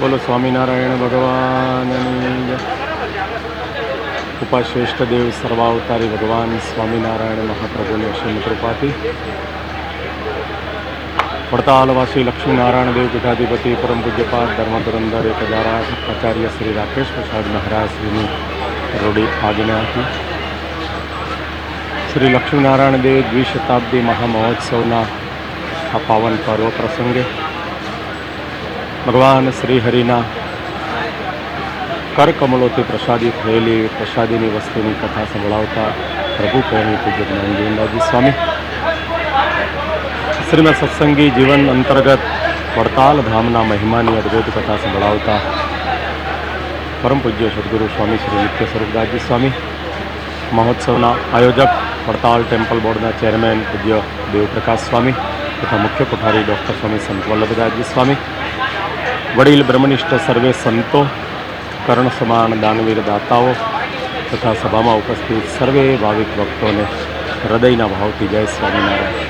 બોલો સ્વામિનારાયણ ભગવાનની જય. ઉપાશ્રેષ્ઠ દેવ સર્વાવતારી ભગવાન સ્વામિનારાયણ મહાપ્રભુની અસીમ કૃપાથી વડતાલવાસી લક્ષ્મીનારાયણ દેવ પીઠાધિપતિ પરમ પૂજ્યપાદ ધર્મધુરંધર 1008 આચાર્ય શ્રી રાકેશ પ્રસાદ મહારાજ શ્રીની રોડી આજ્ઞાથી શ્રી લક્ષ્મીનારાયણ દેવ દ્વિશતાબ્દી મહામહોત્સવના આ પાવન પર્વ પ્રસંગે ભગવાન શ્રી હરિના કરકમલોથી પ્રસાદિત થયેલી પ્રસાદીની વસ્તુની કથા સંભળાવતા પ્રભુ પ્રેમી પૂજ્ય જ્ઞાનજીવનદાસજી સ્વામી શ્રીમદ સત્સંગી જીવન અંતર્ગત વડતાલ ધામના મહિમાની અદ્ભુત કથા સંભળાવતા પરમ પૂજ્ય સદગુરુ સ્વામી શ્રી નિત્ય સ્વરૂપદાસજી સ્વામી, મહોત્સવના આયોજક વડતાલ ટેમ્પલ બોર્ડના ચેરમેન પૂજ્ય દેવપ્રકાશ સ્વામી તથા મુખ્ય કોઠારી ડૉક્ટર સ્વામી સંત વલ્લભદાસજી સ્વામી, વડીલ બ્રહ્મનિષ્ઠ સર્વે સંતો, કર્ણ સમાન દાનવીર દાતાઓ તથા સભામાં ઉપસ્થિત સર્વે ભાવિક ભક્તોને હૃદયના ભાવથી જય સ્વામિનારાયણ.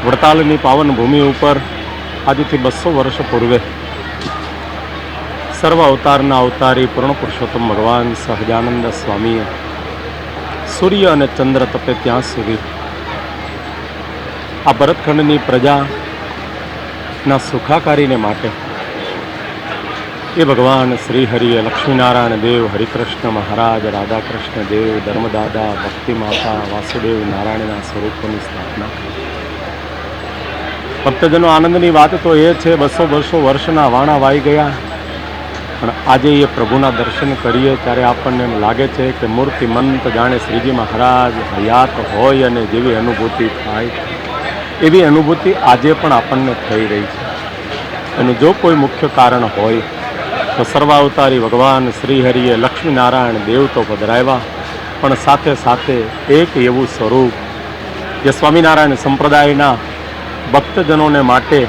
વડતાલની પાવન ભૂમિ ઉપર આજથી 200 વર્ષ પૂર્વે સર્વ અવતારના અવતારી પૂર્ણ પુરુષોત્તમ ભગવાન સહજાનંદ સ્વામીએ સૂર્ય અને ચંદ્ર તપે ત્યાં સુધી આ ભરતખંડની પ્રજાના સુખાકારીને માટે એ ભગવાન શ્રી હરિએ લક્ષ્મીનારાયણ દેવ, હરિકૃષ્ણ મહારાજ, રાધાકૃષ્ણ દેવ, ધર્મદાદા, ભક્તિ માતા, વાસુદેવ નારાયણના સ્વરૂપોની સ્થાપના કરી. ભક્તજનો આનંદની વાત તો એ છે 200 વર્ષના વાણા વાઈ ગયા, પણ આજે એ પ્રભુના દર્શન કરીએ ત્યારે આપણને એમ લાગે છે કે મૂર્તિમંત જાણે શ્રીજી મહારાજ હયાત હોય અને જેવી અનુભૂતિ થાય એવી અનુભૂતિ આજે પણ આપણને થઈ રહી છે. એનું જો કોઈ મુખ્ય કારણ હોય તો સર્વાવતારી ભગવાન શ્રી હરિએ લક્ષ્મીનારાયણ દેવ તો પધરાવ્યા, પણ સાથે સાથે એક એવું સ્વરૂપ જે સ્વામિનારાયણ સંપ્રદાયના ભક્તજનોને માટે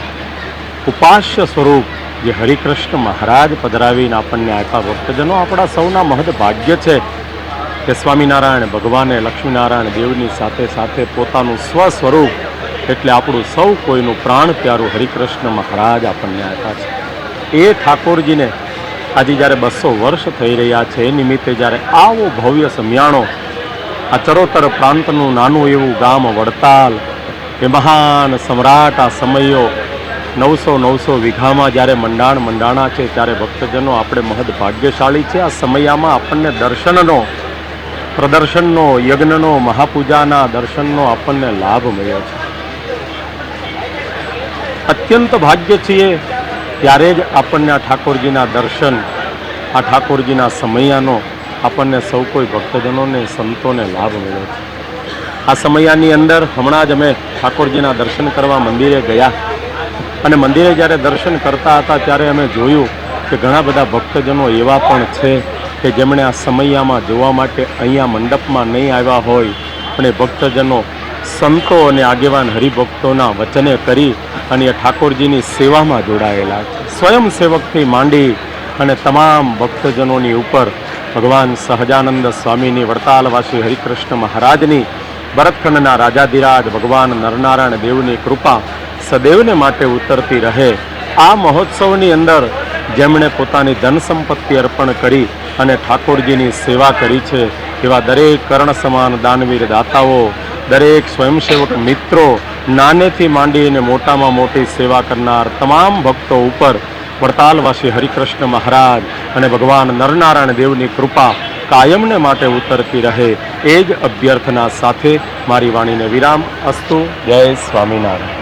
ઉપાસ્ય સ્વરૂપ જે હરિકૃષ્ણ મહારાજ પધરાવીને આપણને આપ્યા. ભક્તજનો, આપણા સૌના મહદ ભાગ્ય છે કે સ્વામિનારાયણ ભગવાને લક્ષ્મીનારાયણ દેવની સાથે સાથે પોતાનું સ્વસ્વરૂપ એટલે આપણું સૌ કોઈનું પ્રાણ પ્યારું હરિકૃષ્ણ મહારાજ આપણને આપ્યા છે. એ ઠાકોરજીને આજે જ્યારે 200 વર્ષ થઈ રહ્યા છે એ નિમિત્તે જ્યારે આવો ભવ્ય સમિયાણો આ ચરોતર પ્રાંતનું નાનું એવું ગામ વડતાલ એ મહાન સમ્રાટ આ સમયો 900 વીઘામાં જ્યારે મંડાણા છે ત્યારે ભક્તજનો આપણે મહદ ભાગ્યશાળી છે. આ સમયામાં આપણને દર્શનનો, પ્રદર્શનનો, યજ્ઞનો, મહાપૂજાના દર્શનનો આપણને લાભ મળ્યો છે. અત્યંત ભાગ્ય છીએ ત્યારે જ આપણને આ ઠાકોરજીના દર્શન, આ ઠાકોરજીના સમયાનો આપણને સૌ કોઈ ભક્તજનોને, સંતોને લાભ મળ્યો છે. આ સમયાની અંદર હમણાં જ અમે ઠાકોરજીના દર્શન કરવા મંદિરે ગયા અને મંદિરે જ્યારે દર્શન કરતા હતા ત્યારે અમે જોયું કે ઘણા બધા ભક્તજનો એવા પણ છે કે જેમણે આ સમયામાં જોવા માટે અહીંયા મંડપમાં નહીં આવ્યા હોય, પણ એ ભક્તજનો સંતો અને આગેવાન હરિભક્તોના વચને કરી અને એ ઠાકોરજીની સેવામાં જોડાયેલા છે. સ્વયંસેવકથી માંડી અને તમામ ભક્તજનોની ઉપર ભગવાન સહજાનંદ સ્વામીની, વડતાલવાસી હરિકૃષ્ણ મહારાજની, ભરતખંડના રાજાધિરાજ ભગવાન નરનારાયણ દેવની કૃપા સદૈવને માટે ઉતરતી રહે. આ મહોત્સવની અંદર જેમણે પોતાની ધન સંપત્તિ અર્પણ કરી અને ઠાકોરજીની સેવા કરી છે એવા દરેક કર્ણ સમાન દાનવીર દાતાઓ, દરેક સ્વયંસેવક મિત્રો, નાનેથી માંડીને મોટામાં મોટી સેવા કરનાર તમામ ભક્તો ઉપર વડતાલવાસી હરિકૃષ્ણ મહારાજ અને ભગવાન નરનારાયણ દેવની કૃપા કાયમને માટે ઉતરતી રહે એ જ અભ્યર્થના સાથે મારી વાણીને વિરામ અસ્તુ. જય સ્વામિનારાયણ.